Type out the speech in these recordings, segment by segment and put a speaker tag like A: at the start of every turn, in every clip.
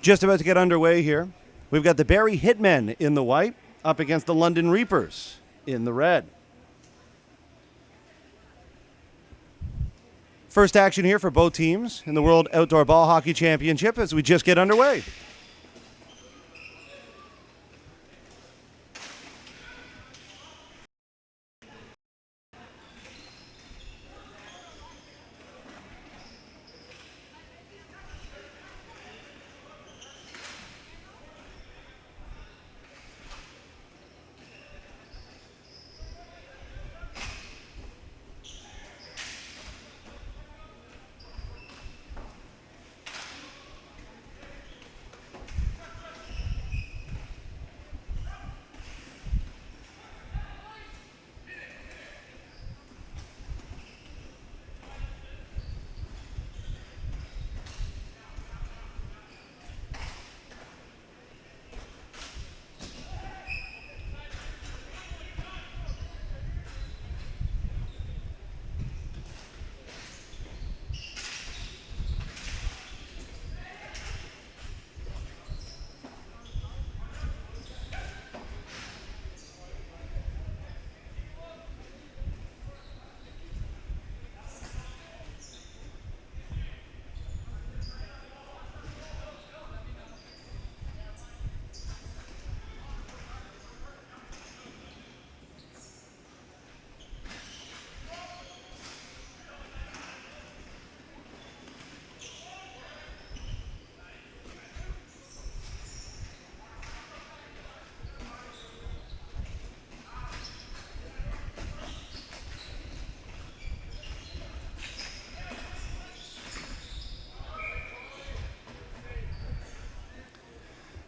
A: Just about to get underway here. We've got the Barrie Hitmen in the white up against the London Reapers in the red. First action here for both teams in the World Outdoor Ball Hockey Championship as we just get underway.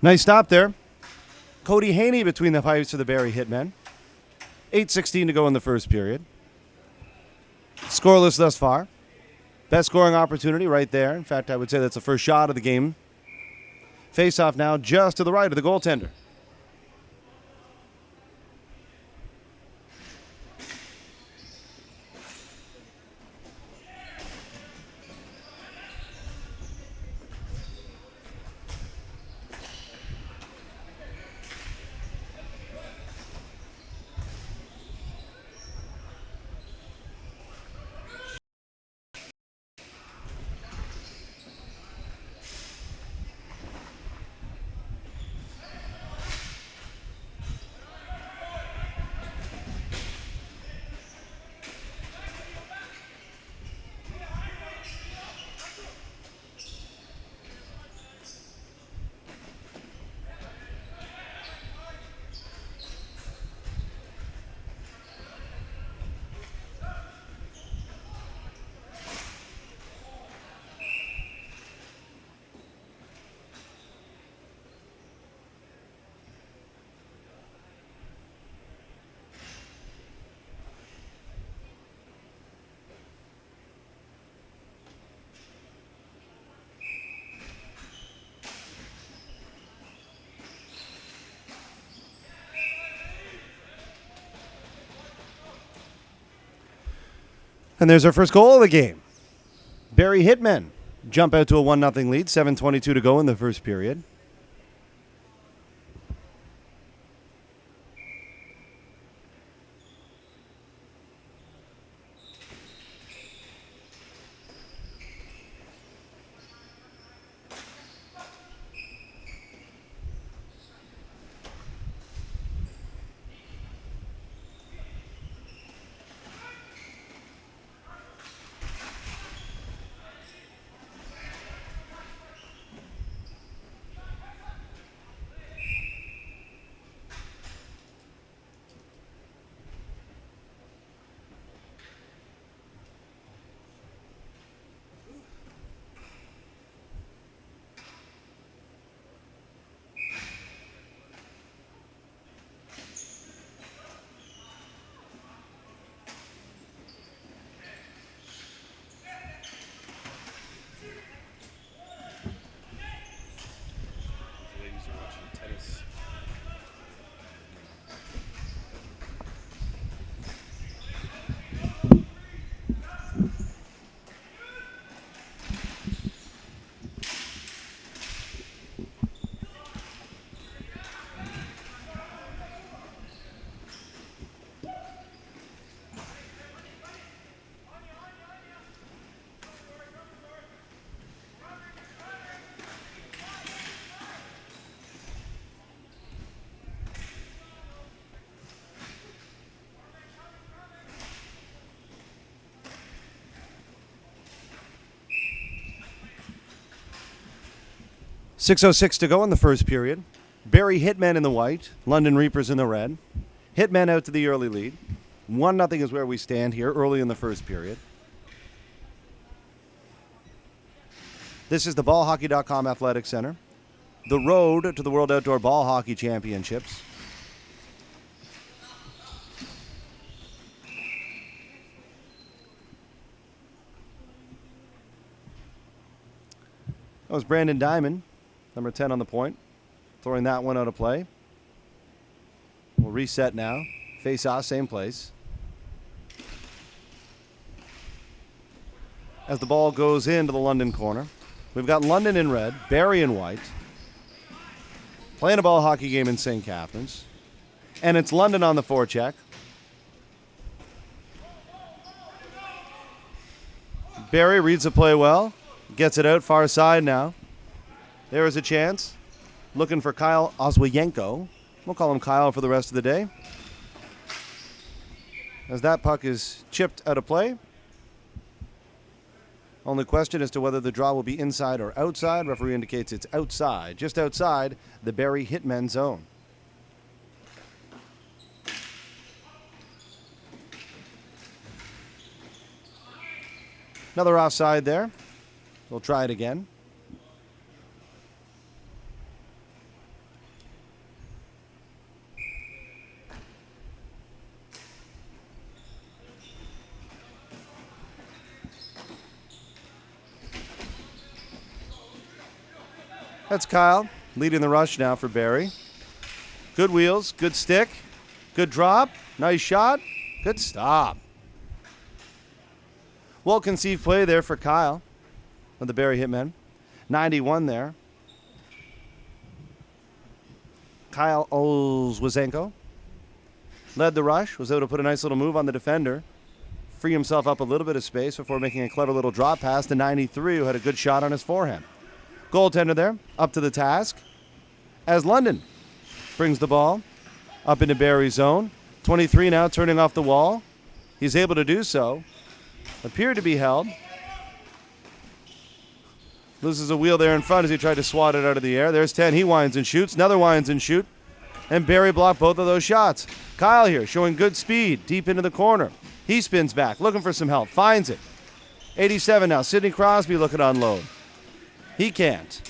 A: Nice stop there. Cody Haney between the pipes for the Barrie Hitmen. 8:16 to go in the first period. Scoreless thus far. Best scoring opportunity right there. In fact, I would say that's the first shot of the game. Face-off now just to the right of the goaltender. And there's our first goal of the game. Barrie Hitmen jump out to a 1-0 lead. 7:22 to go in the first period. 6:06 to go in the first period. Barrie Hitmen in the white, London Reapers in the red. Hitmen out to the early lead. 1-0 is where we stand here early in the first period. This is the ballhockey.com Athletic Center. The road to the World Outdoor Ball Hockey Championships. That was Brandon Diamond, number 10 on the point, throwing that one out of play. We'll reset now. Face off, same place. As the ball goes into the London corner, we've got London in red, Barrie in white, playing a ball hockey game in St. Catharines. And it's London on the forecheck. Barrie reads the play well. Gets it out far side now. There is a chance. Looking for Kyle Oswienko. We'll call him Kyle for the rest of the day. As that puck is chipped out of play. Only question as to whether the draw will be inside or outside. Referee indicates it's outside, just outside the Barrie Hitmen zone. Another offside there. We'll try it again. That's Kyle leading the rush now for Barrie. Good wheels, good stick, good drop, nice shot, good stop. Well-conceived play there for Kyle of the Barrie Hitmen. 91 there. Kyle Oswienko led the rush, was able to put a nice little move on the defender, free himself up a little bit of space before making a clever little drop pass to 93, who had a good shot on his forehand. Goaltender there, up to the task, as London brings the ball up into Barrie's zone. 23 now turning off the wall. He's able to do so. Appeared to be held. Loses a wheel there in front as he tried to swat it out of the air. There's 10. He winds and shoots. Another winds and shoot. And Barrie blocked both of those shots. Kyle here showing good speed deep into the corner. He spins back, looking for some help. Finds it. 87 now. Sidney Crosby looking to unload. He can't.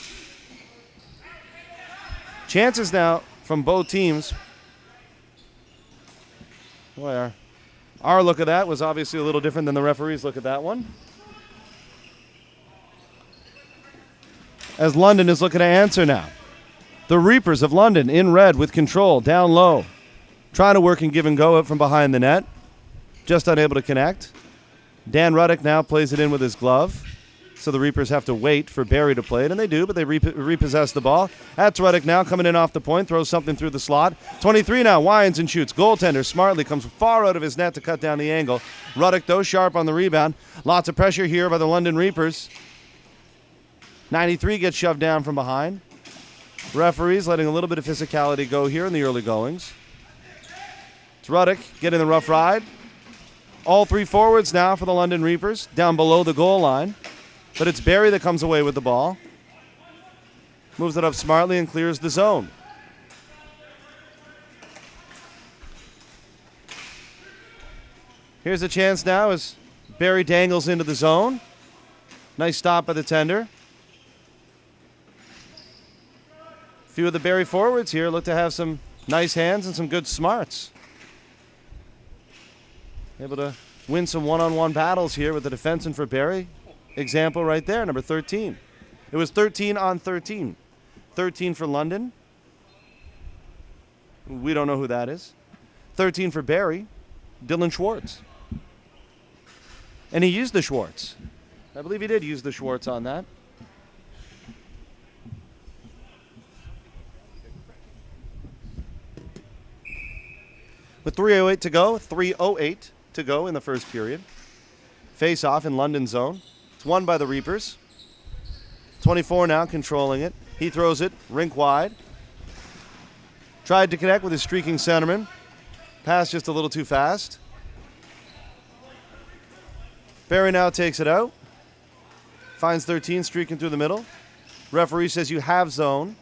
A: Chances now from both teams. Boy, our look at that was obviously a little different than the referee's look at that one. As London is looking to answer now. The Reapers of London in red with control, down low. Trying to work and give and go out from behind the net. Just unable to connect. Dan Ruddick now plays it in with his glove. So the Reapers have to wait for Barrie to play it, and they do, but they repossess the ball. That's Ruddick now coming in off the point, throws something through the slot. 23 now, winds and shoots. Goaltender smartly comes far out of his net to cut down the angle. Ruddick, though, sharp on the rebound. Lots of pressure here by the London Reapers. 93 gets shoved down from behind. Referees letting a little bit of physicality go here in the early goings. It's Ruddick getting the rough ride. All three forwards now for the London Reapers, down below the goal line. But it's Barrie that comes away with the ball. Moves it up smartly and clears the zone. Here's a chance now as Barrie dangles into the zone. Nice stop by the tender. A few of the Barrie forwards here look to have some nice hands and some good smarts. Able to win some one-on-one battles here with the defenseman for Barrie. Example right there, number 13. It was 13 on 13. 13 for London. We don't know who that is. 13 for Barrie, Dylan Schwartz. And he used the Schwartz. I believe he did use the Schwartz on that. With 3:08 to go, 3:08 to go in the first period. Face off in London zone. It's won by the Reapers. 24 now controlling it. He throws it rink wide. Tried to connect with his streaking centerman. Pass just a little too fast. Barrie now takes it out. Finds 13 streaking through the middle. Referee says you have zone.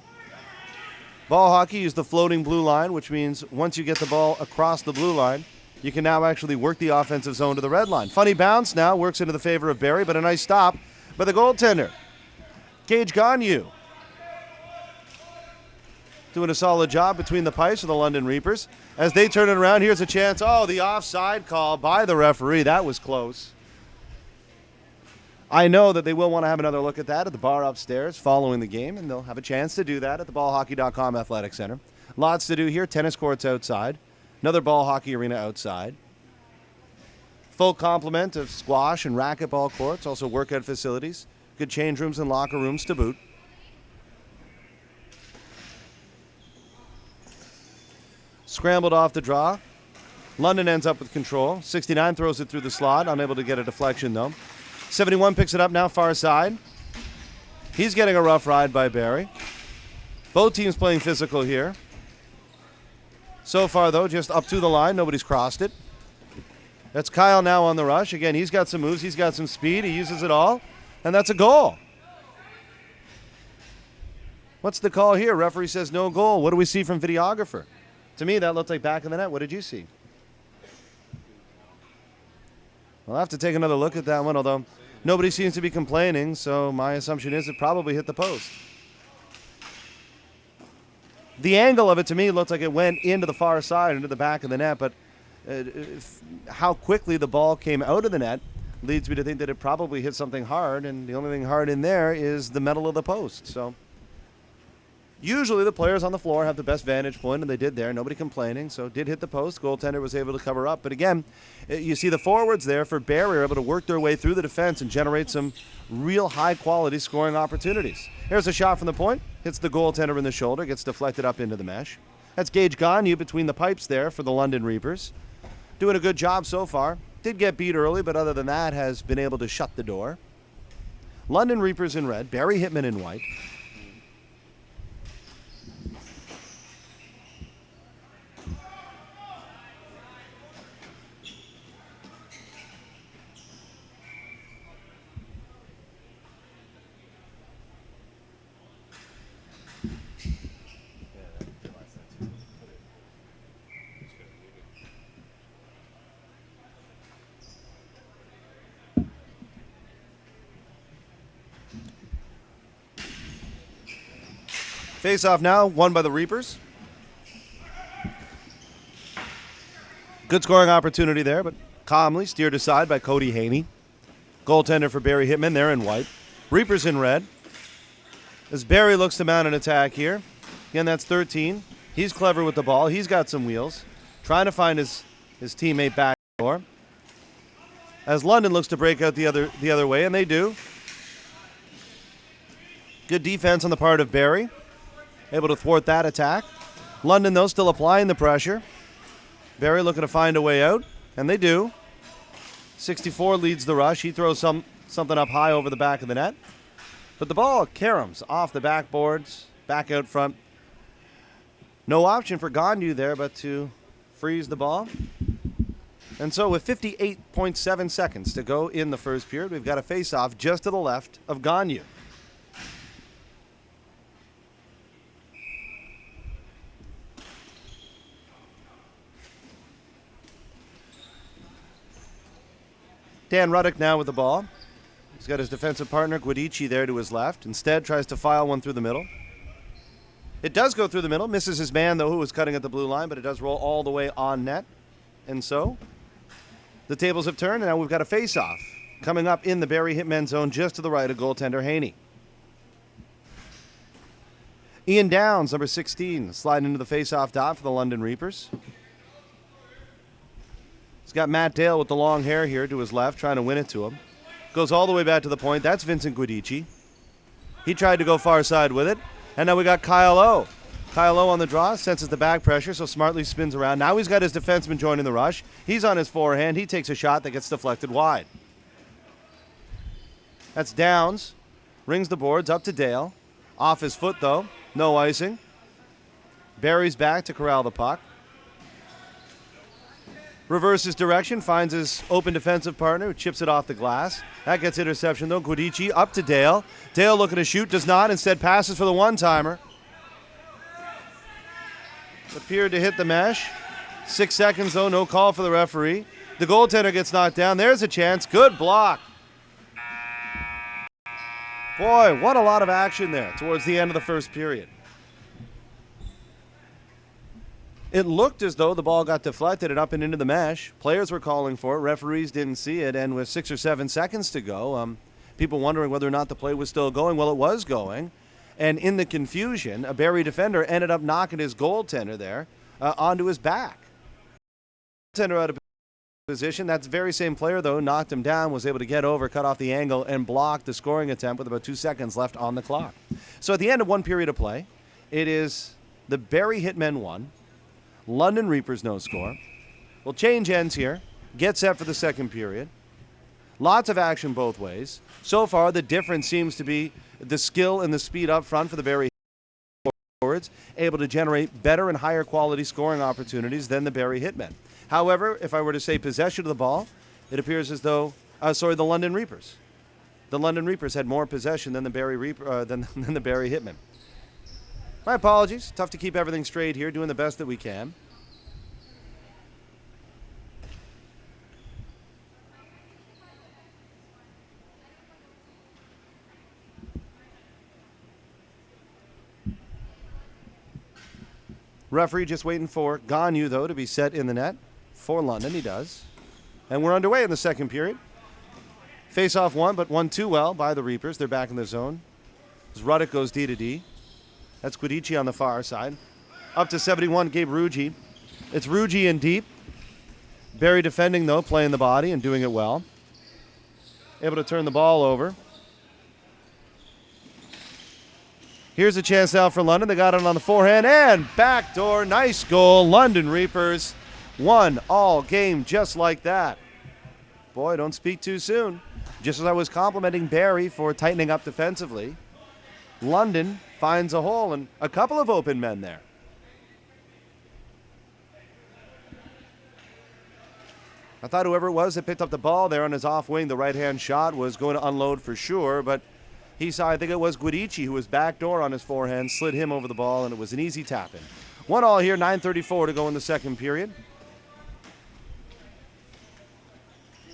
A: Ball hockey, use the floating blue line, which means once you get the ball across the blue line, you can now actually work the offensive zone to the red line. Funny bounce now, works into the favor of Barrie, but a nice stop by the goaltender. Gage Gagne doing a solid job between the pipes of the London Reapers. As they turn it around, here's a chance. Oh, the offside call by the referee. That was close. I know that they will want to have another look at that at the bar upstairs following the game, and they'll have a chance to do that at the ballhockey.com Athletic Center. Lots to do here. Tennis courts outside. Another ball hockey arena outside. Full complement of squash and racquetball courts, also workout facilities. Good change rooms and locker rooms to boot. Scrambled off the draw. London ends up with control. 69 throws it through the slot, unable to get a deflection though. 71 picks it up now, far side. He's getting a rough ride by Barrie. Both teams playing physical here. So far, though, just up to the line. Nobody's crossed it. That's Kyle now on the rush. Again, he's got some moves. He's got some speed. He uses it all. And that's a goal. What's the call here? Referee says no goal. What do we see from videographer? To me, that looked like back in the net. What did you see? I'll have to take another look at that one, although nobody seems to be complaining, so my assumption is it probably hit the post. The angle of it, to me, looked like it went into the far side, into the back of the net, but how quickly the ball came out of the net leads me to think that it probably hit something hard, and the only thing hard in there is the metal of the post. So usually the players on the floor have the best vantage point, and they did there. Nobody complaining, so did hit the post. Goaltender was able to cover up. But again, you see the forwards there for Barrie are able to work their way through the defense and generate some real high-quality scoring opportunities. Here's a shot from the point. Hits the goaltender in the shoulder, gets deflected up into the mesh. That's Gage Gagne between the pipes there for the London Reapers. Doing a good job so far. Did get beat early, but other than that has been able to shut the door. London Reapers in red, Barrie Hitmen in white. Face-off now, won by the Reapers. Good scoring opportunity there, but calmly steered aside by Cody Haney. Goaltender for Barrie Hitmen, they're in white. Reapers in red. As Barrie looks to mount an attack here. Again, that's 13. He's clever with the ball. He's got some wheels. Trying to find his teammate back door. As London looks to break out the other way, and they do. Good defense on the part of Barrie. Able to thwart that attack. London, though, still applying the pressure. Barrie looking to find a way out, and they do. 64 leads the rush. He throws something up high over the back of the net. But the ball caroms off the backboards, back out front. No option for Gagne there but to freeze the ball. And so with 58.7 seconds to go in the first period, we've got a face-off just to the left of Gagne. Dan Ruddick now with the ball. He's got his defensive partner, Guidici, there to his left. Instead, tries to file one through the middle. It does go through the middle. Misses his man, though, who was cutting at the blue line, but it does roll all the way on net. And so, the tables have turned, and now we've got a face-off. Coming up in the Barrie Hitmen zone, just to the right of goaltender Haney. Ian Downs, number 16, sliding into the face-off dot for the London Reapers. He's got Matt Dale with the long hair here to his left, trying to win it to him. Goes all the way back to the point. That's Vincent Guidici. He tried to go far side with it. And now we got Kyle O. Kyle O on the draw, senses the back pressure, so smartly spins around. Now he's got his defenseman joining the rush. He's on his forehand. He takes a shot that gets deflected wide. That's Downs. Rings the boards up to Dale. Off his foot, though. No icing. Barrie's back to corral the puck. Reverses direction, finds his open defensive partner, who chips it off the glass. That gets interception, though. Guidici up to Dale. Dale looking to shoot, does not. Instead passes for the one-timer. Appeared to hit the mesh. 6 seconds, though. No call for the referee. The goaltender gets knocked down. There's a chance. Good block. Boy, what a lot of action there towards the end of the first period. It looked as though the ball got deflected and up and into the mesh. Players were calling for it. Referees didn't see it. And with 6 or 7 seconds to go, people wondering whether or not the play was still going. Well, it was going. And in the confusion, a Barrie defender ended up knocking his goaltender there onto his back. Goaltender out of position. That very same player, though, knocked him down, was able to get over, cut off the angle, and block the scoring attempt with about 2 seconds left on the clock. So at the end of one period of play, it is the Barrie Hitmen 1, London Reapers no score. We'll change ends here. Get set for the second period. Lots of action both ways. So far, the difference seems to be the skill and the speed up front for the Barrie forwards, able to generate better and higher quality scoring opportunities than the Barrie Hitmen. However, if I were to say possession of the ball, it appears as though, the London Reapers. The London Reapers had more possession than the Barrie than the Barrie Hitmen. My apologies. Tough to keep everything straight here, doing the best that we can. Referee just waiting for Gagnon, though, to be set in the net for London. He does. And we're underway in the second period. Face-off won, but won too well by the Reapers. They're back in the zone. As Ruddick goes D to D. That's Guidici on the far side. Up to 71, Gabe Ruggie. It's Ruggie in deep. Barrie defending, though, playing the body and doing it well. Able to turn the ball over. Here's a chance now for London. They got it on the forehand and backdoor. Nice goal. London Reapers won all game just like that. Boy, don't speak too soon. Just as I was complimenting Barrie for tightening up defensively, London finds a hole and a couple of open men there. I thought whoever it was that picked up the ball there on his off wing, the right-hand shot, was going to unload for sure, but he saw, I think it was Guidici, who was backdoor on his forehand, slid him over the ball, and it was an easy tap-in. 1-1 here, 9:34 to go in the second period.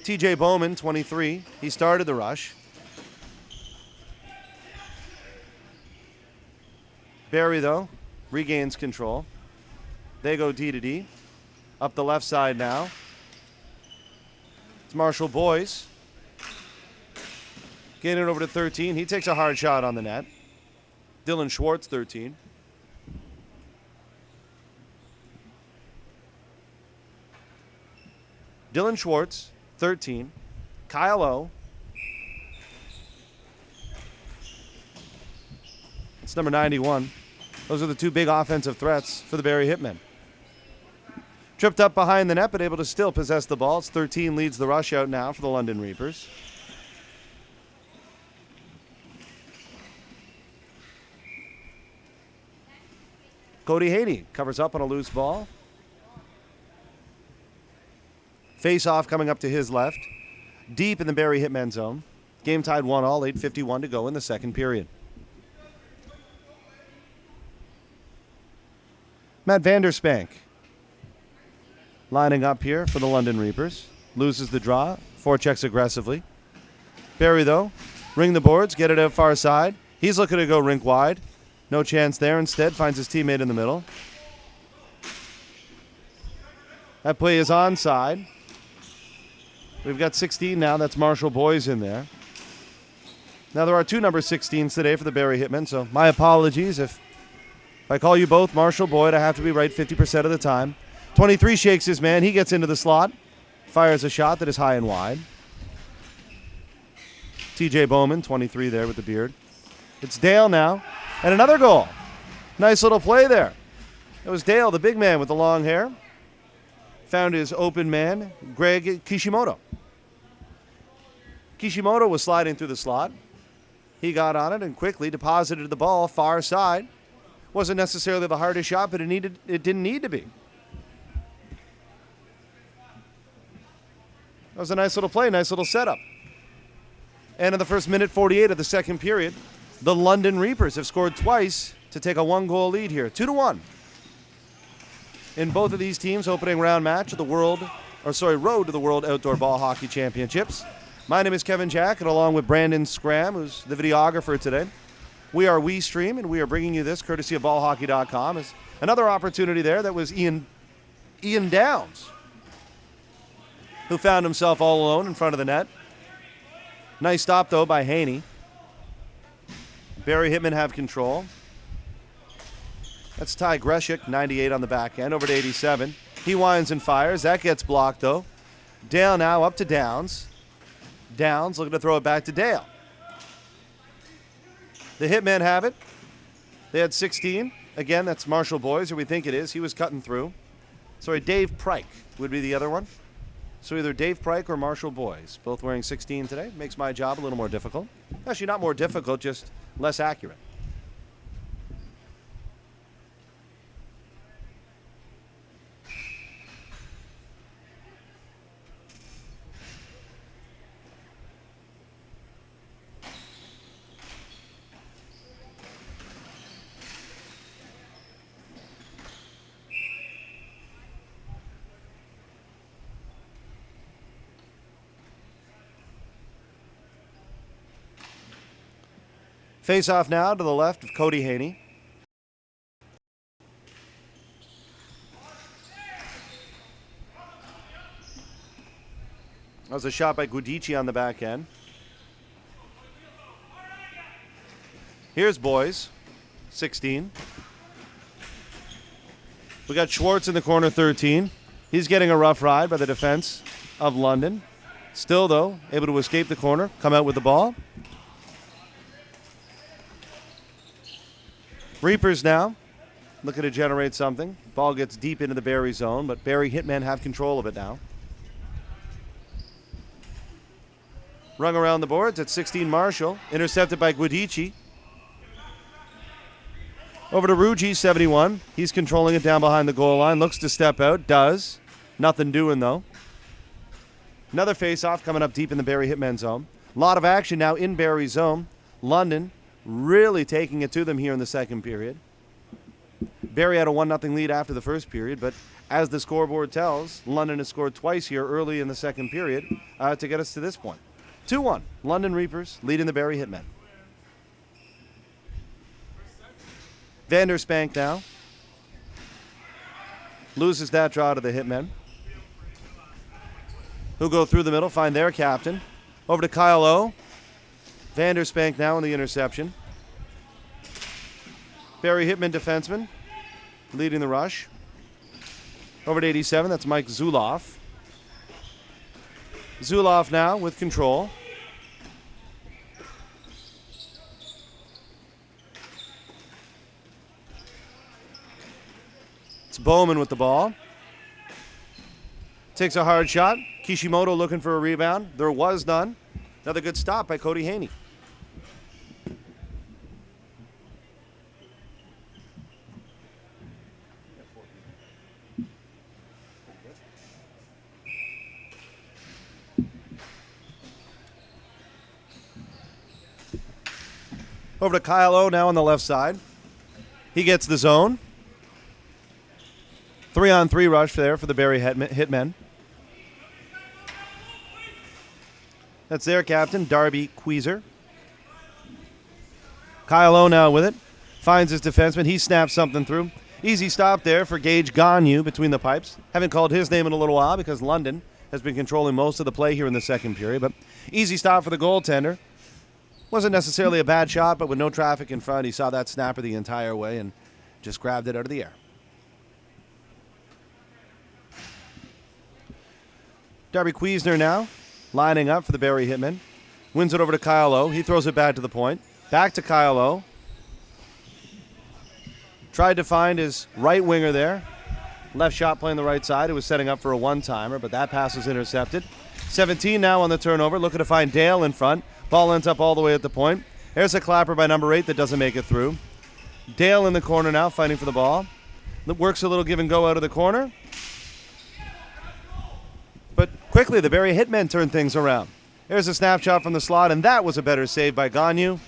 A: TJ Bowman, 23. He started the rush. Barrie, though, regains control. They go D to D. Up the left side now. It's Marshall Boyce. Getting it over to 13. He takes a hard shot on the net. Dylan Schwartz, 13. Dylan Schwartz, 13. Kyle O. It's number 91. Those are the two big offensive threats for the Barrie Hitmen. Tripped up behind the net, but able to still possess the ball. It's 13 leads the rush out now for the London Reapers. Cody Haney covers up on a loose ball. Face-off coming up to his left. Deep in the Barrie Hitmen zone. Game tied 1-1, 8:51 to go in the second period. Matt Vanderspank lining up here for the London Reapers. Loses the draw. Forechecks aggressively. Barrie, though, ring the boards, get it out far side. He's looking to go rink wide. No chance there. Instead, finds his teammate in the middle. That play is onside. We've got 16 now. That's Marshall Boyce in there. Now, there are two number 16s today for the Barrie Hitmen, so my apologies if I call you both Marshall Boyd. I have to be right 50% of the time. 23 shakes his man. He gets into the slot. Fires a shot that is high and wide. TJ Bowman, 23 there with the beard. It's Dale now. And another goal. Nice little play there. It was Dale, the big man with the long hair. Found his open man, Greg Kishimoto. Kishimoto was sliding through the slot. He got on it and quickly deposited the ball far side. Wasn't necessarily the hardest shot, but it didn't need to be. That was a nice little play, nice little setup. And in the first minute 48 of the second period, the London Reapers have scored twice to take a 1-goal lead here, 2-1. In both of these teams' opening round match of the road to the World Outdoor Ball Hockey Championships. My name is Kevin Jack, and along with Brandon Scram, who's the videographer today, we are WeeStream, and we are bringing you this courtesy of ballhockey.com. As another opportunity there that was Ian Downs, who found himself all alone in front of the net. Nice stop, though, by Haney. Barrie Hitmen have control. That's Ty Greshik, 98 on the back end, over to 87. He winds and fires. That gets blocked, though. Dale now up to Downs. Downs looking to throw it back to Dale. The Hitmen have it. They had 16. Again, that's Marshall Boys, or we think it is. He was cutting through. Sorry, Dave Pryke would be the other one. So either Dave Pryke or Marshall Boys, both wearing 16 today. Makes my job a little more difficult. Actually, not more difficult, just less accurate. Face off now to the left of Cody Haney. That was a shot by Gudici on the back end. Here's Boys, 16. We got Schwartz in the corner, 13. He's getting a rough ride by the defense of London. Still, though, able to escape the corner, come out with the ball. Reapers now looking to generate something. Ball gets deep into the Barrie zone, but Barrie Hitmen have control of it now. Rung around the boards at 16, Marshall. Intercepted by Gudici. Over to Rugi, 71. He's controlling it down behind the goal line. Looks to step out. Does. Nothing doing, though. Another face-off coming up deep in the Barrie Hitmen zone. A lot of action now in Barrie zone. London really taking it to them here in the second period. Barrie had a 1-0 lead after the first period, but as the scoreboard tells, London has scored twice here early in the second period to get us to this point. 2-1, London Reapers leading the Barrie Hitmen. Vanderspank now loses that draw to the Hitmen, who go through the middle, find their captain. Over to Kyle O. Vanderspank now in the interception. Barrie Hitmen defenseman leading the rush. Over to 87, that's Mike Zuloff. Zuloff now with control. It's Bowman with the ball. Takes a hard shot. Kishimoto looking for a rebound. There was none. Another good stop by Cody Haney. Over to Kyle O now on the left side. He gets the zone. 3-on-3 rush there for the Barrie Hitmen. That's their captain, Darby Queeser. Kyle O now with it. Finds his defenseman. He snaps something through. Easy stop there for Gage Gagne between the pipes. Haven't called his name in a little while because London has been controlling most of the play here in the second period. But easy stop for the goaltender. Wasn't necessarily a bad shot, but with no traffic in front, he saw that snapper the entire way and just grabbed it out of the air. Darby Queesner now lining up for the Barrie Hitmen. Wins it over to Kyle O. He throws it back to the point. Back to Kyle O. Tried to find his right winger there. Left shot playing the right side. It was setting up for a one-timer, but that pass was intercepted. 17 now on the turnover, looking to find Dale in front. Ball ends up all the way at the point. There's a clapper by number 8 that doesn't make it through. Dale in the corner now, fighting for the ball. Works a little give and go out of the corner. But quickly, the Barrie Hitmen turned things around. There's a snapshot from the slot, and that was a better save by Gagnon.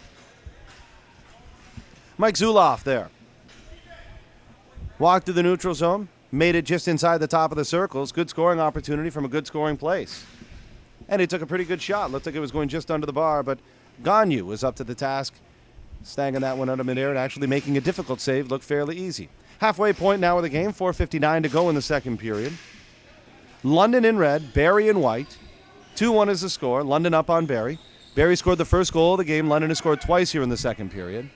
A: Mike Zuloff there. Walked to the neutral zone, made it just inside the top of the circles. Good scoring opportunity from a good scoring place. And he took a pretty good shot. Looked like it was going just under the bar, but Gagnon was up to the task, snagging that one out of midair and actually making a difficult save look fairly easy. Halfway point now of the game, 4:59 to go in the second period. London in red, Barrie in white. 2-1 is the score. London up on Barrie. Barrie scored the first goal of the game. London has scored twice here in the second period.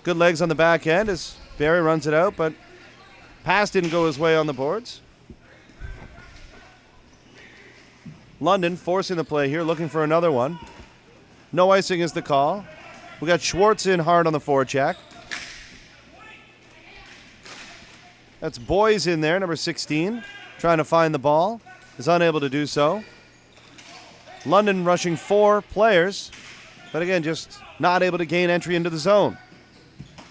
A: Good legs on the back end as Barrie runs it out, but pass didn't go his way on the boards. London forcing the play here, looking for another one. No icing is the call. We got Schwartz in hard on the forecheck. That's Boys in there, number 16, trying to find the ball. Is unable to do so. London rushing 4 players, but again, just not able to gain entry into the zone.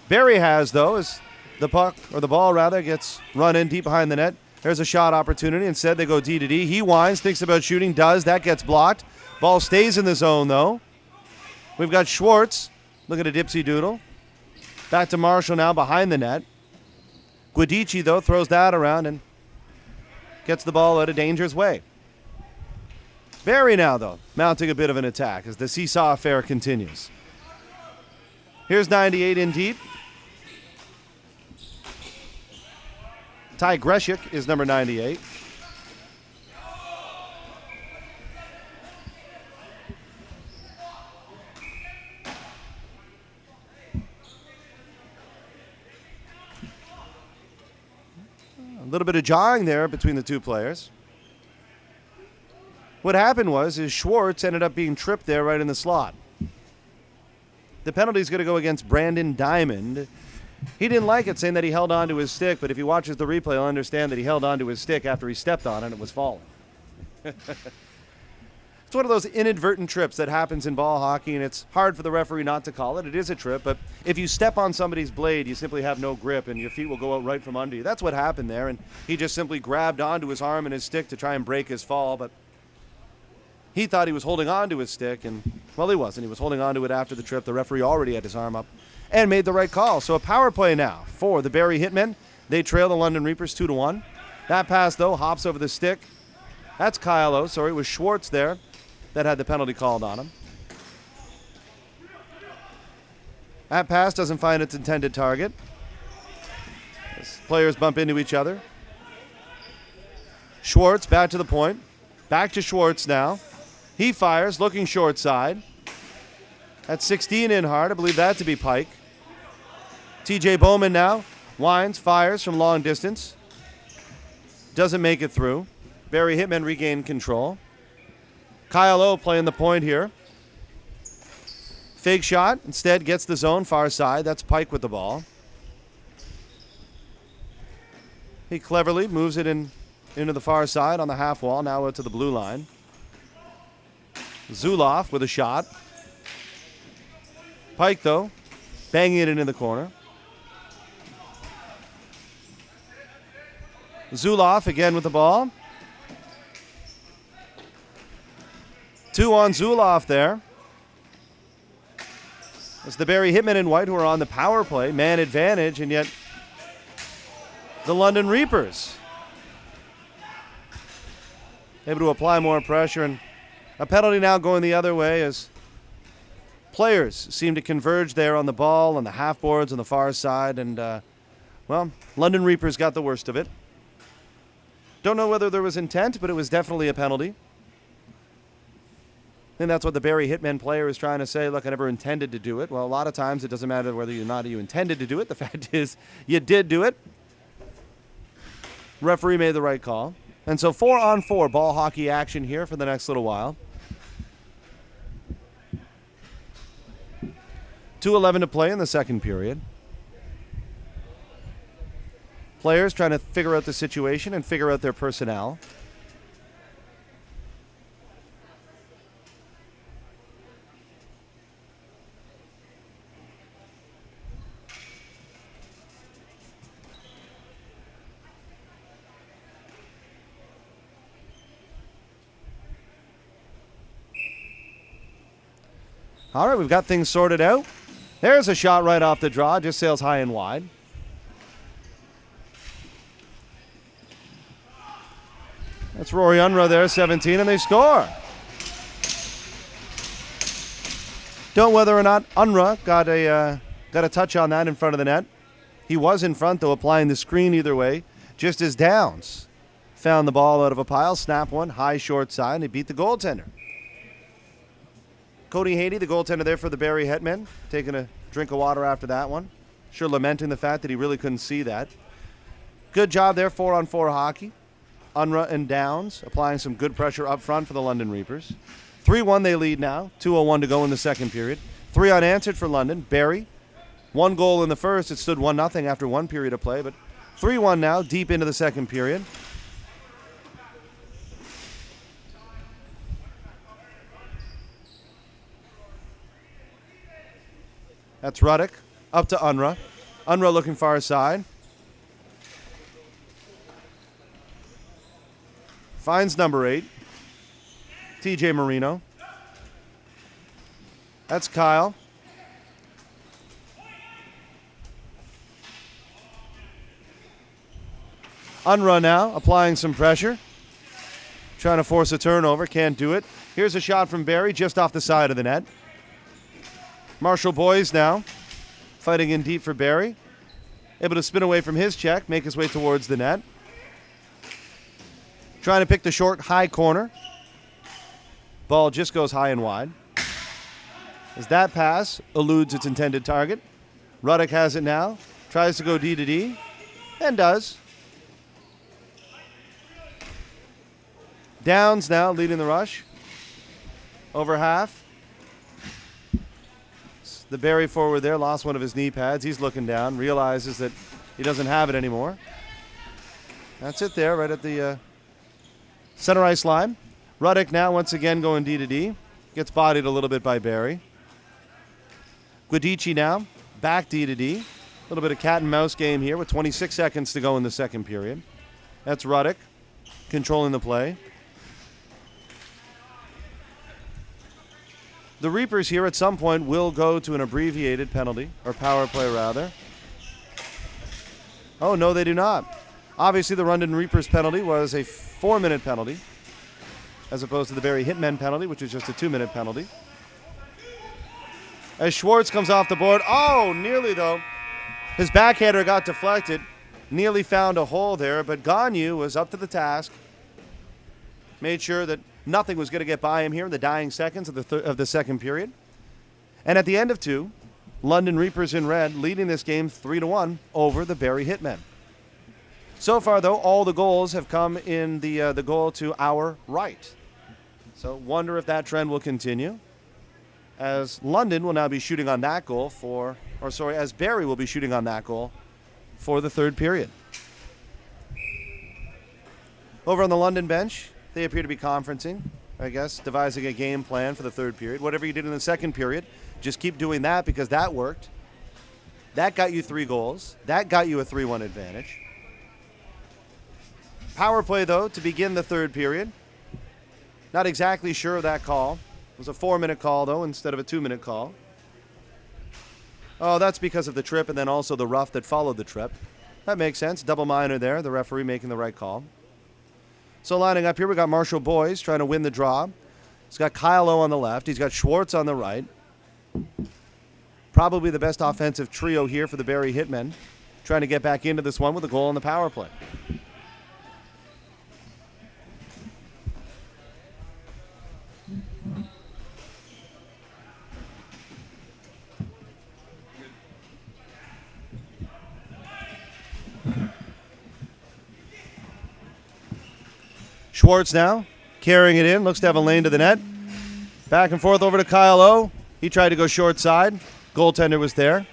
A: Barrie has, though, as the puck, or the ball rather, gets run in deep behind the net. There's a shot opportunity. Instead, they go D to D. He winds, thinks about shooting, does. That gets blocked. Ball stays in the zone, though. We've got Schwartz. Look at a dipsy doodle. Back to Marshall now behind the net. Guidici, though, throws that around and gets the ball out of danger's way. Barrie now, though, mounting a bit of an attack as the seesaw affair continues. Here's 98 in deep. Ty Greshik is number 98. A little bit of jawing there between the two players. What happened was Schwartz ended up being tripped there right in the slot. The penalty is going to go against Brandon Diamond. He didn't like it, saying that he held on to his stick, but if he watches the replay, he'll understand that he held on to his stick after he stepped on it and it was falling. It's one of those inadvertent trips that happens in ball hockey, and it's hard for the referee not to call it. It is a trip, but if you step on somebody's blade, you simply have no grip, and your feet will go out right from under you. That's what happened there, and he just simply grabbed onto his arm and his stick to try and break his fall, but he thought he was holding on to his stick, and, well, he wasn't. He was holding on to it after the trip. The referee already had his arm up and made the right call. So a power play now for the Barrie Hitmen. They trail the London Reapers 2-1. That pass, though, hops over the stick. That's Kyle O. Sorry, it was Schwartz there that had the penalty called on him. That pass doesn't find its intended target. As players bump into each other. Schwartz back to the point. Back to Schwartz now. He fires, looking short side. That's 16 in hard. I believe that to be Pike. TJ Bowman now winds, fires from long distance. Doesn't make it through. Barrie Hitmen regain control. Kyle O playing the point here. Fake shot. Instead gets the zone far side. That's Pike with the ball. He cleverly moves it into the far side on the half wall. Now out to the blue line. Zuloff with a shot. Pike, though, banging it into the corner. Zuloff again with the ball. 2 on Zuloff there. It's the Barrie Hitmen in white who are on the power play. Man advantage, and yet the London Reapers able to apply more pressure, and a penalty now going the other way as players seem to converge there on the ball, on the half boards on the far side, and, well, London Reapers got the worst of it. Don't know whether there was intent, but it was definitely a penalty. And that's what the Barrie Hitmen player is trying to say. Look, I never intended to do it. Well, a lot of times it doesn't matter whether or not you intended to do it. The fact is you did do it. Referee made the right call. And so 4-on-4 ball hockey action here for the next little while. 2:11 to play in the second period. Players trying to figure out the situation and figure out their personnel. All right, we've got things sorted out. There's a shot right off the draw. Just sails high and wide. That's Rory Unruh there, 17, and they score. Don't know whether or not Unruh got a touch on that in front of the net. He was in front, though, applying the screen either way, just as Downs found the ball out of a pile, snapped one, high short side, and he beat the goaltender. Cody Haiti, the goaltender there for the Barrie Hitmen, taking a drink of water after that one. Sure lamenting the fact that he really couldn't see that. Good job there, 4-on-4 hockey. Unruh and Downs applying some good pressure up front for the London Reapers. 3-1 they lead now. 2:01 to go in the second period. 3 unanswered for London. Barrie, 1 goal in the first. It stood 1-0 after 1 period of play, but 3-1 now, deep into the second period. That's Ruddick up to Unruh. Unruh looking far side. Finds number 8, TJ Marino. That's Kyle. Unruh now, applying some pressure. Trying to force a turnover, can't do it. Here's a shot from Barrie, just off the side of the net. Marshall Boys now, fighting in deep for Barrie. Able to spin away from his check, make his way towards the net. Trying to pick the short, high corner. Ball just goes high and wide. As that pass eludes its intended target. Ruddick has it now. Tries to go D to D. And does. Downs now leading the rush. Over half. The Barrie forward there lost one of his knee pads. He's looking down. Realizes that he doesn't have it anymore. That's it there, right at the center ice line. Ruddick now once again going D to D. Gets bodied a little bit by Barrie. Guidici now back D to D. A little bit of cat and mouse game here with 26 seconds to go in the second period. That's Ruddick controlling the play. The Reapers here at some point will go to an abbreviated penalty, or power play rather. Oh, no, they do not. Obviously, the London Reapers penalty was a 4-minute penalty, as opposed to the Barrie Hitmen penalty, which was just a 2-minute penalty. As Schwartz comes off the board, oh, nearly though. His backhander got deflected, nearly found a hole there, but Gagne was up to the task. Made sure that nothing was going to get by him here in the dying seconds of the second period. And at the end of 2, London Reapers in red leading this game 3-1 over the Barrie Hitmen. So far, though, all the goals have come in the goal to our right. So wonder if that trend will continue, as London will now be shooting on that goal as Barrie will be shooting on that goal for the third period. Over on the London bench, they appear to be conferencing, I guess, devising a game plan for the third period. Whatever you did in the second period, just keep doing that because that worked. That got you 3 goals. That got you a 3-1 advantage. Power play, though, to begin the third period. Not exactly sure of that call. It was a 4-minute call, though, instead of a 2-minute call. Oh, that's because of the trip and then also the rough that followed the trip. That makes sense. Double minor there, the referee making the right call. So lining up here, we got Marshall Boys trying to win the draw. He's got Kyle O on the left. He's got Schwartz on the right. Probably the best offensive trio here for the Barrie Hitmen. Trying to get back into this one with a goal on the power play. Schwartz now carrying it in. Looks to have a lane to the net. Back and forth over to Kyle O. He tried to go short side. Goaltender was there.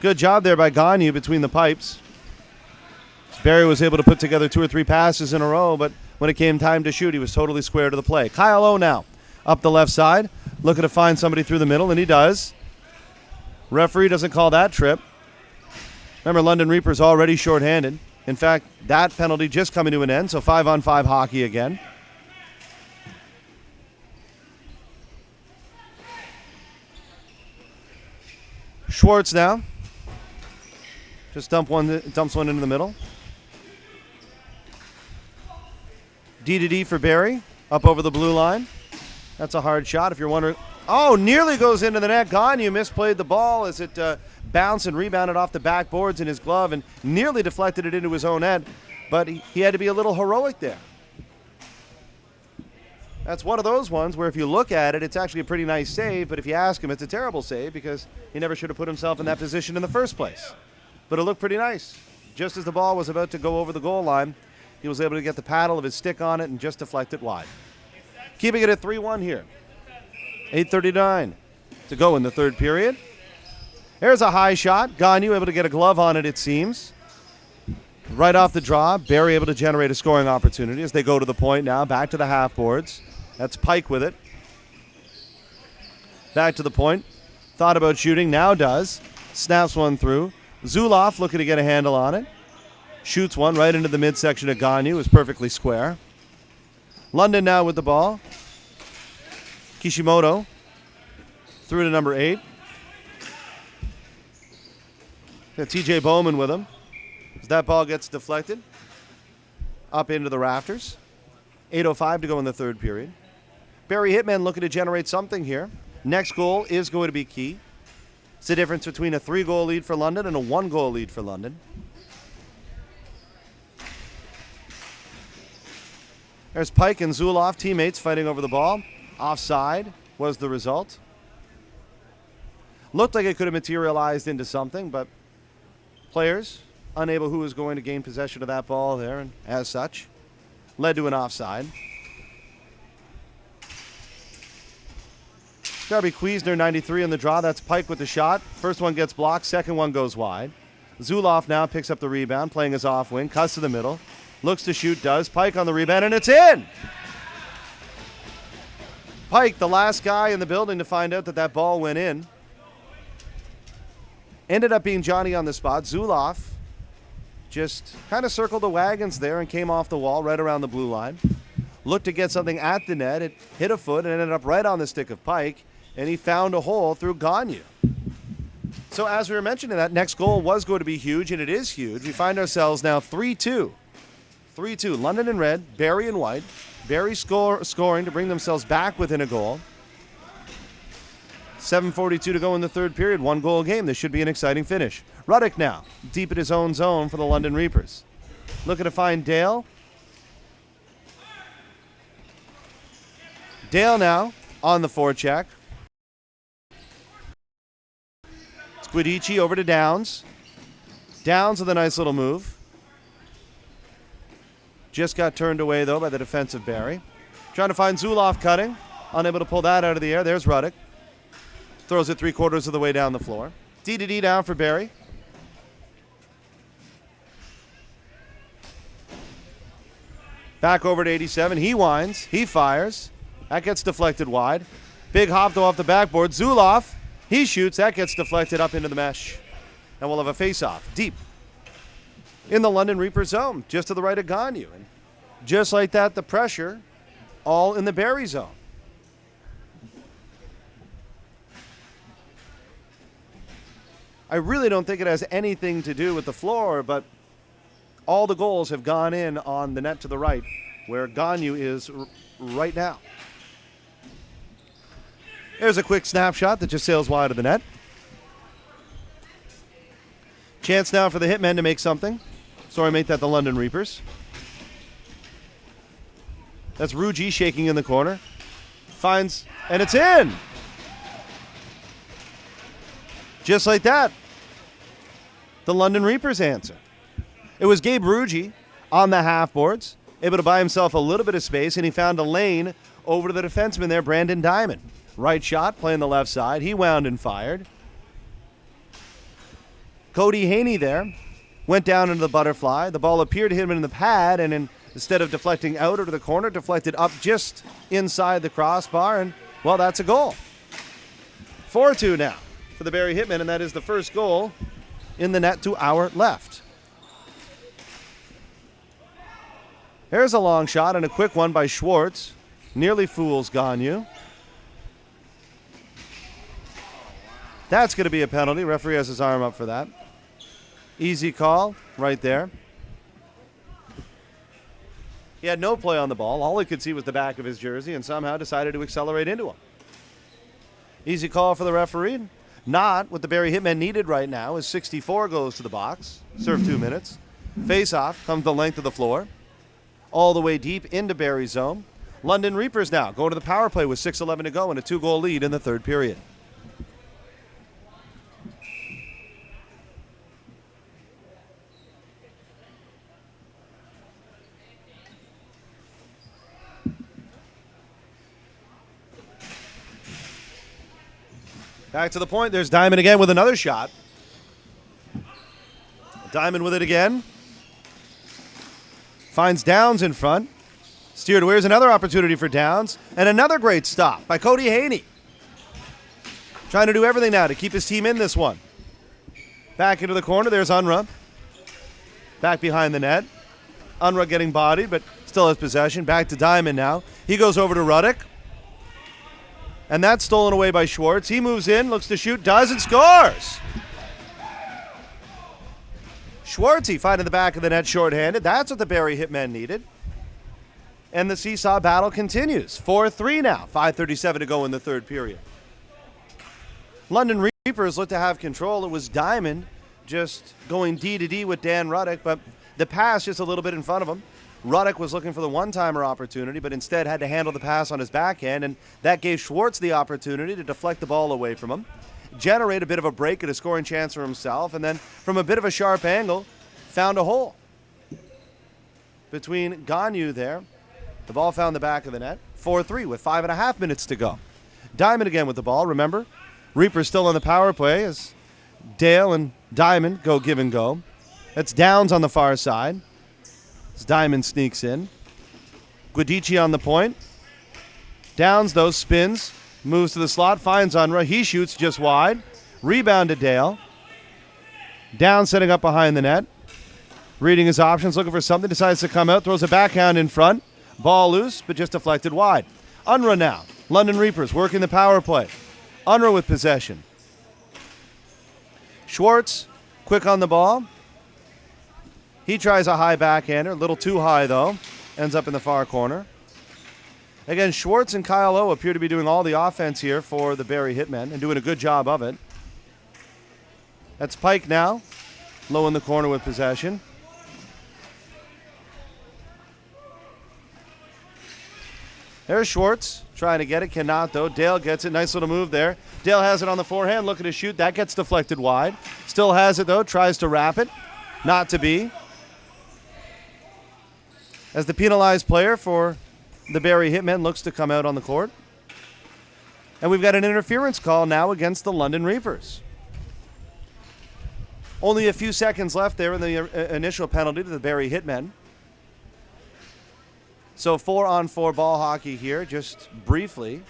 A: Good job there by Gagne between the pipes. Barrie was able to put together 2 or 3 passes in a row, but when it came time to shoot, he was totally square to the play. Kyle O now up the left side, looking to find somebody through the middle, and he does. Referee doesn't call that trip. Remember, London Reapers already shorthanded. In fact, that penalty just coming to an end, so 5-on-5 hockey again. Schwartz now. Just dumps one into the middle. D to D for Barrie. Up over the blue line. That's a hard shot if you're wondering. Oh, nearly goes into the net. Gagne misplayed the ball as it bounced and rebounded off the backboards in his glove and nearly deflected it into his own net. But he had to be a little heroic there. That's one of those ones where if you look at it, it's actually a pretty nice save, but if you ask him, it's a terrible save because he never should have put himself in that position in the first place. But it looked pretty nice. Just as the ball was about to go over the goal line, he was able to get the paddle of his stick on it and just deflect it wide. Keeping it at 3-1 here. 8:39 to go in the third period. Here's a high shot. Gagne able to get a glove on it, it seems. Right off the draw, Barrie able to generate a scoring opportunity as they go to the point now, back to the half boards. That's Pike with it. Back to the point. Thought about shooting, now does. Snaps one through. Zuloff looking to get a handle on it. Shoots one right into the midsection of Gagne, who was perfectly square. London now with the ball. Kishimoto through to number 8. Got TJ Bowman with him. As that ball gets deflected up into the rafters. 8:05 to go in the third period. Barrie Hitmen looking to generate something here. Next goal is going to be key. It's the difference between a 3-goal lead for London and a 1-goal lead for London. There's Pike and Zuloff, teammates fighting over the ball. Offside was the result. Looked like it could have materialized into something, but players unable who was going to gain possession of that ball there, and as such, led to an offside. Darby Kwiesner, 93 in the draw. That's Pike with the shot. First one gets blocked, second one goes wide. Zuloff now picks up the rebound, playing his off wing, cuts to the middle, looks to shoot, does. Pike on the rebound, and it's in! Pike, the last guy in the building to find out that that ball went in. Ended up being Johnny on the spot. Zuloff just kind of circled the wagons there and came off the wall right around the blue line. Looked to get something at the net. It hit a foot and ended up right on the stick of Pike, and he found a hole through Gagne. So as we were mentioning, that next goal was going to be huge, and it is huge. We find ourselves now 3-2. 3-2. London in red, Barrie in white. Barrie scoring to bring themselves back within a goal. 7:42 to go in the third period. 1-goal game. This should be an exciting finish. Ruddock now, deep in his own zone for the London Reapers. Looking to find Dale. Dale now on the forecheck. Squidici over to Downs. Downs with a nice little move. Just got turned away, though, by the defensive Barrie. Trying to find Zuloff cutting. Unable to pull that out of the air. There's Ruddock. Throws it 3/4 of the way down the floor. D to D down for Barrie. Back over to 87. He winds. He fires. That gets deflected wide. Big hop, though, off the backboard. Zuloff. He shoots. That gets deflected up into the mesh. And we'll have a face-off deep in the London Reaper zone, just to the right of Gagne. And just like that, the pressure all in the Barrie zone. I really don't think it has anything to do with the floor, but all the goals have gone in on the net to the right, where Gagne is right now. There's a quick snapshot that just sails wide of the net. Chance now for the Hitmen to make something. Sorry, make that the London Reapers. That's Ruji shaking in the corner. Finds, and it's in! Just like that. The London Reapers answer. It was Gabe Ruji on the half boards, able to buy himself a little bit of space, and he found a lane over to the defenseman there, Brandon Diamond. Right shot, playing the left side. He wound and fired. Cody Haney there went down into the butterfly. The ball appeared to hit him in the pad, and instead of deflecting out or to the corner, deflected up just inside the crossbar, and, well, that's a goal. 4-2 now for the Barrie Hitmen, and that is the first goal in the net to our left. There's a long shot and a quick one by Schwartz. Nearly fools Gagne. That's going to be a penalty. Referee has his arm up for that. Easy call right there. He had no play on the ball. All he could see was the back of his jersey and somehow decided to accelerate into him. Easy call for the referee. Not what the Barrie Hitmen needed right now as 64 goes to the box. Serve 2 minutes. Face-off comes the length of the floor. All the way deep into Barrie's zone. London Reapers now going to the power play with 6:11 to go and a 2-goal lead in the third period. Back to the point. There's Diamond again with another shot. Diamond with it again. Finds Downs in front. Steered away. Here's another opportunity for Downs. And another great stop by Cody Haney. Trying to do everything now to keep his team in this one. Back into the corner. There's Unruh. Back behind the net. Unruh getting bodied, but still has possession. Back to Diamond now. He goes over to Ruddick. And that's stolen away by Schwartz. He moves in, looks to shoot, does, and scores. Schwartzy finding the back of the net shorthanded. That's what the Barrie Hitmen needed. And the seesaw battle continues. 4-3 now. 5:37 to go in the third period. London Reapers look to have control. It was Diamond just going D to D with Dan Ruddick, but the pass just a little bit in front of him. Ruddick was looking for the one-timer opportunity, but instead had to handle the pass on his backhand, and that gave Schwartz the opportunity to deflect the ball away from him, generate a bit of a break and a scoring chance for himself, and then from a bit of a sharp angle, found a hole. Between Gagnon there, the ball found the back of the net. 4-3 with 5.5 minutes to go. Diamond again with the ball, remember. Reaper still on the power play as Dale and Diamond go give and go. That's Downs on the far side. As Diamond sneaks in. Guidici on the point. Downs, though, spins. Moves to the slot. Finds Unruh. He shoots just wide. Rebound to Dale. Downs setting up behind the net. Reading his options. Looking for something. Decides to come out. Throws a backhand in front. Ball loose, but just deflected wide. Unruh now. London Reapers working the power play. Unruh with possession. Schwartz, quick on the ball. He tries a high backhander, a little too high though. Ends up in the far corner. Again, Schwartz and Kyle O appear to be doing all the offense here for the Barrie Hitmen and doing a good job of it. That's Pike now, low in the corner with possession. There's Schwartz trying to get it, cannot though. Dale gets it, nice little move there. Dale has it on the forehand, looking to shoot. That gets deflected wide. Still has it though, tries to wrap it. Not to be. As the penalized player for the Barrie Hitmen looks to come out on the court. And we've got an interference call now against the London Reapers. Only a few seconds left there in the initial penalty to the Barrie Hitmen. So 4-on-4 ball hockey here, just briefly,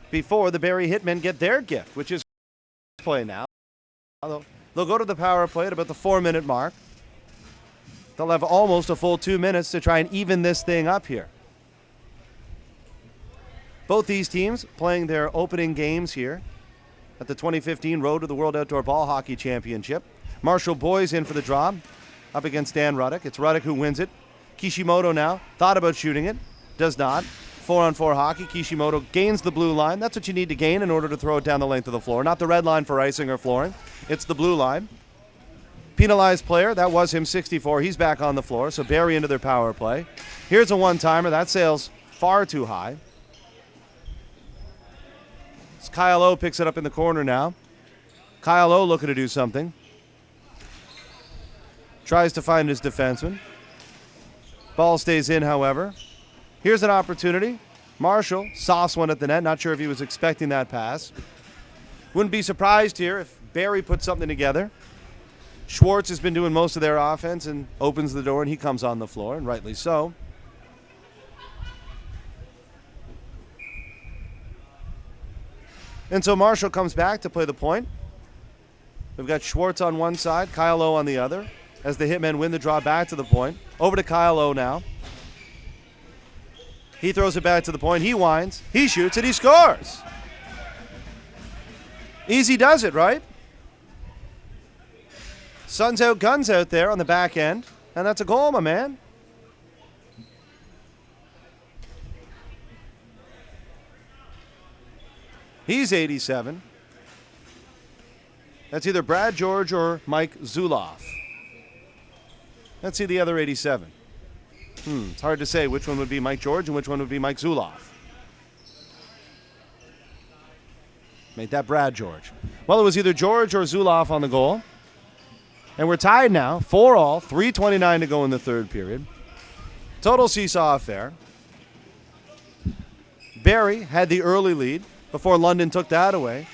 A: before the Barrie Hitmen get their gift, which is play now. They'll go to the power play at about the 4-minute mark. They'll have almost a full 2 minutes to try and even this thing up here. Both these teams playing their opening games here at the 2015 Road to the World Outdoor Ball Hockey Championship. Marshall Boys in for the draw up against Dan Ruddick. It's Ruddick who wins it. Kishimoto now thought about shooting it. Does not. 4-on-4 hockey. Kishimoto gains the blue line. That's what you need to gain in order to throw it down the length of the floor. Not the red line for icing or flooring. It's the blue line. Penalized player, that was him, 64. He's back on the floor, so Barrie into their power play. Here's a one-timer. That sails far too high. As Kyle O picks it up in the corner now. Kyle O looking to do something. Tries to find his defenseman. Ball stays in, however. Here's an opportunity. Marshall sauced one at the net. Not sure if he was expecting that pass. Wouldn't be surprised here if Barrie put something together. Schwartz has been doing most of their offense and opens the door, and he comes on the floor, and rightly so. And so Marshall comes back to play the point. We've got Schwartz on one side, Kyle O on the other, as the Hitmen win the draw back to the point. Over to Kyle O now. He throws it back to the point. He winds. He shoots, and he scores. Easy does it, right? Sun's out, guns out there on the back end. And that's a goal, my man. He's 87. That's either Brad George or Mike Zuloff. Let's see the other 87. It's hard to say which one would be Mike George and which one would be Mike Zuloff. Made that Brad George. Well, it was either George or Zuloff on the goal. And we're tied now, 4-all, 3:29 to go in the third period. Total seesaw affair. Barrie had the early lead before London took that away.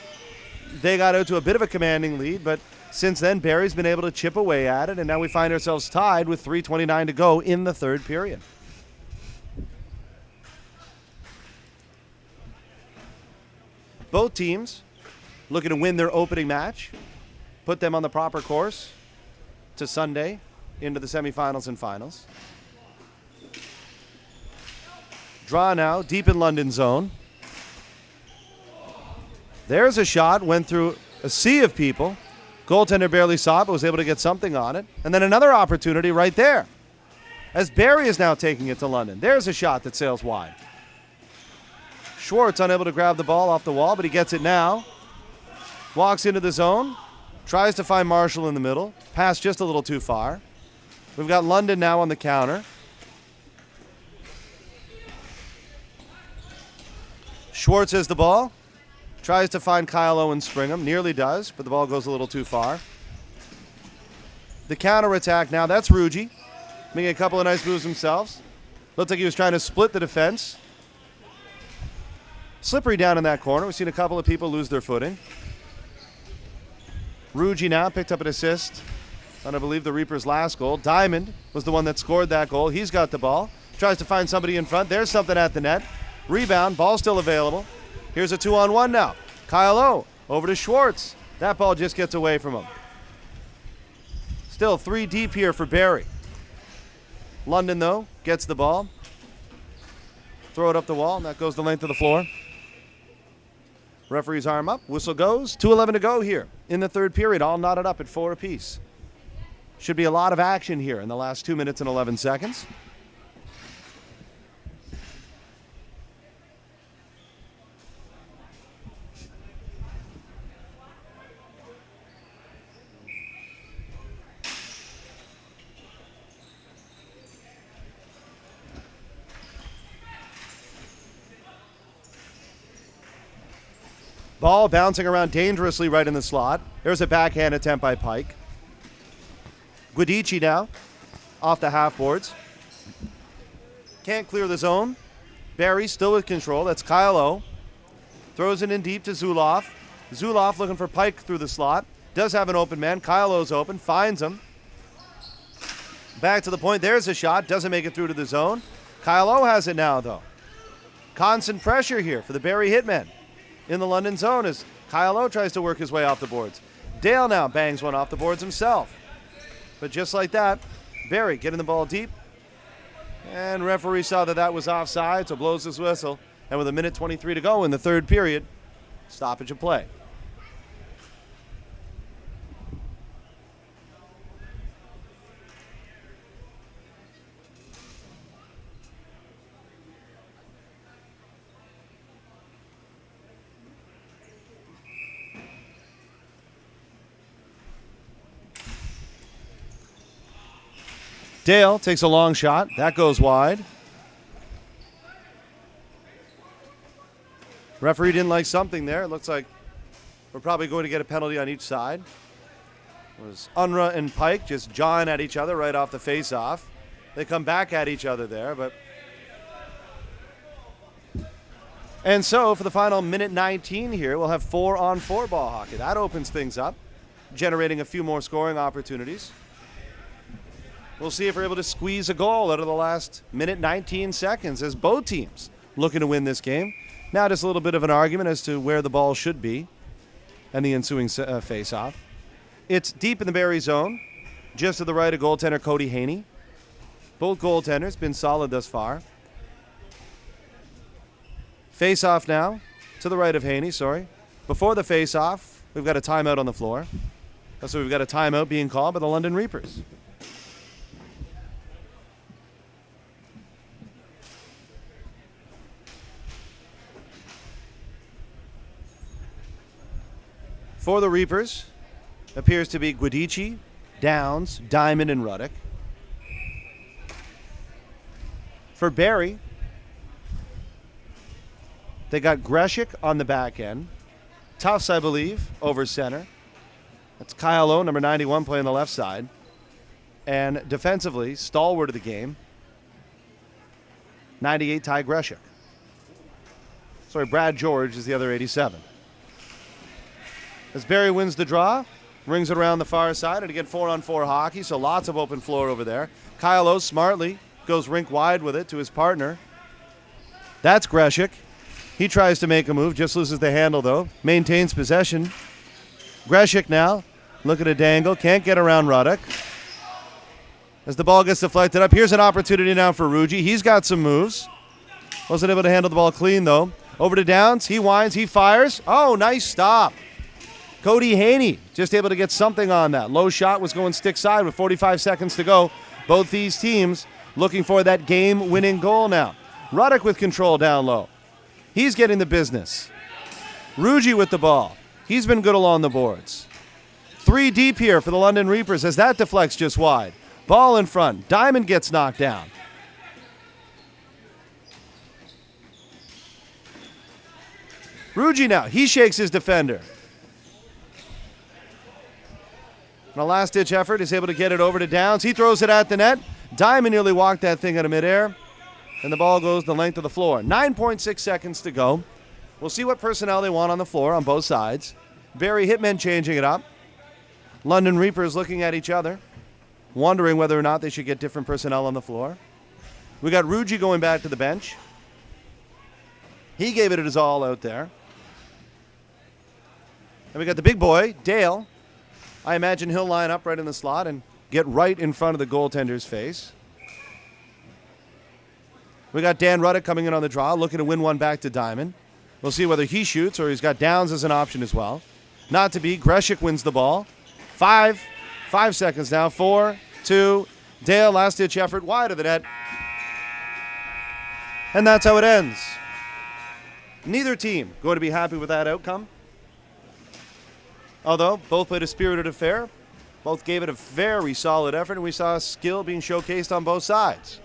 A: They got out to a bit of a commanding lead, but since then, Barrie's been able to chip away at it, and now we find ourselves tied with 3:29 to go in the third period. Both teams looking to win their opening match, put them on the proper course to Sunday into the semifinals and finals. Draw now, deep in London zone. There's a shot, went through a sea of people. Goaltender barely saw it, but was able to get something on it. And then another opportunity right there, as Barrie is now taking it to London. There's a shot that sails wide. Schwartz unable to grab the ball off the wall, but he gets it now. Walks into the zone, tries to find Marshall in the middle. Pass just a little too far. We've got London now on the counter. Schwartz has the ball. Tries to find Kyle Owen Springham. Nearly does, but the ball goes a little too far. The counterattack now, that's Rugi. Making a couple of nice moves himself. Looked like he was trying to split the defense. Slippery down in that corner. We've seen a couple of people lose their footing. Rugi now picked up an assist on, I believe, the Reapers' last goal. Diamond was the one that scored that goal. He's got the ball. Tries to find somebody in front. There's something at the net. Rebound. Ball still available. Here's a 2-on-1 now. Kyle O over to Schwartz. That ball just gets away from him. Still 3 deep here for Barrie. London, though, gets the ball. Throw it up the wall, and that goes the length of the floor. Referee's arm up. Whistle goes. 2:11 to go here in the third period. All knotted up at 4 apiece. Should be a lot of action here in the last 2 minutes and 11 seconds. Ball bouncing around dangerously right in the slot. There's a backhand attempt by Pike. Guidici now off the half boards. Can't clear the zone. Barrie still with control. That's Kyle O. Throws it in deep to Zuloff. Zuloff looking for Pike through the slot. Does have an open man. Kyle O's open. Finds him. Back to the point. There's a shot. Doesn't make it through to the zone. Kyle O has it now, though. Constant pressure here for the Barrie Hitmen in the London zone as Kyle O tries to work his way off the boards. Dale now bangs one off the boards himself. But just like that, Barrie getting the ball deep. And referee saw that that was offside, so blows his whistle. And with 1:23 to go in the third period, stoppage of play. Dale takes a long shot. That goes wide. Referee didn't like something there. It looks like we're probably going to get a penalty on each side. It was Unruh and Pike just jawing at each other right off the face-off. They come back at each other there, but... And so, for the final 1:19 here, we'll have 4-on-4 ball hockey. That opens things up, generating a few more scoring opportunities. We'll see if we're able to squeeze a goal out of the last 1:19 seconds as both teams looking to win this game. Now just a little bit of an argument as to where the ball should be and the ensuing face-off. It's deep in the Barrie zone, just to the right of goaltender Cody Haney. Both goaltenders been solid thus far. Face-off now, to the right of Haney, sorry. Before the face-off, we've got a timeout on the floor. So we've got a timeout being called by the London Reapers. For the Reapers, appears to be Guidici, Downs, Diamond, and Ruddock. For Barrie, they got Greshik on the back end. Tufts, I believe, over center. That's Kyle O, number 91, playing the left side. And defensively, stalwart of the game, 98, Ty Greshik. Sorry, Brad George is the other 87. As Barrie wins the draw, rings it around the far side, and again, 4-on-4 hockey, so lots of open floor over there. Kyle O smartly goes rink wide with it to his partner. That's Greshik. He tries to make a move, just loses the handle though. Maintains possession. Greshik now, looking to dangle, can't get around Ruddock. As the ball gets deflected up, here's an opportunity now for Ruji. He's got some moves. Wasn't able to handle the ball clean though. Over to Downs, he winds, he fires. Oh, nice stop. Cody Haney just able to get something on that. Low shot was going stick side with 45 seconds to go. Both these teams looking for that game-winning goal now. Ruddock with control down low. He's getting the business. Ruji with the ball. He's been good along the boards. 3 deep here for the London Reapers as that deflects just wide. Ball in front. Diamond gets knocked down. Ruji now. He shakes his defender. In a last-ditch effort, is able to get it over to Downs. He throws it at the net. Diamond nearly walked that thing out of midair. And the ball goes the length of the floor. 9.6 seconds to go. We'll see what personnel they want on the floor on both sides. Barrie Hitmen changing it up. London Reapers looking at each other, wondering whether or not they should get different personnel on the floor. We got Ruji going back to the bench. He gave it his all out there. And we got the big boy, Dale. I imagine he'll line up right in the slot and get right in front of the goaltender's face. We got Dan Ruddock coming in on the draw, looking to win one back to Diamond. We'll see whether he shoots or he's got Downs as an option as well. Not to be. Greshik wins the ball. 5 seconds now. 4, 2. Dale, last-ditch effort, wide of the net. And that's how it ends. Neither team going to be happy with that outcome. Although both played a spirited affair, both gave it a very solid effort, and we saw skill being showcased on both sides.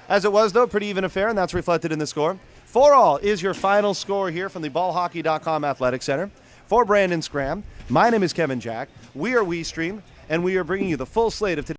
A: As it was, though, pretty even affair, and that's reflected in the score. 4-all is your final score here from the ballhockey.com Athletic Center. For Brandon Scram, my name is Kevin Jack. We are WeeStream, and we are bringing you the full slate of today.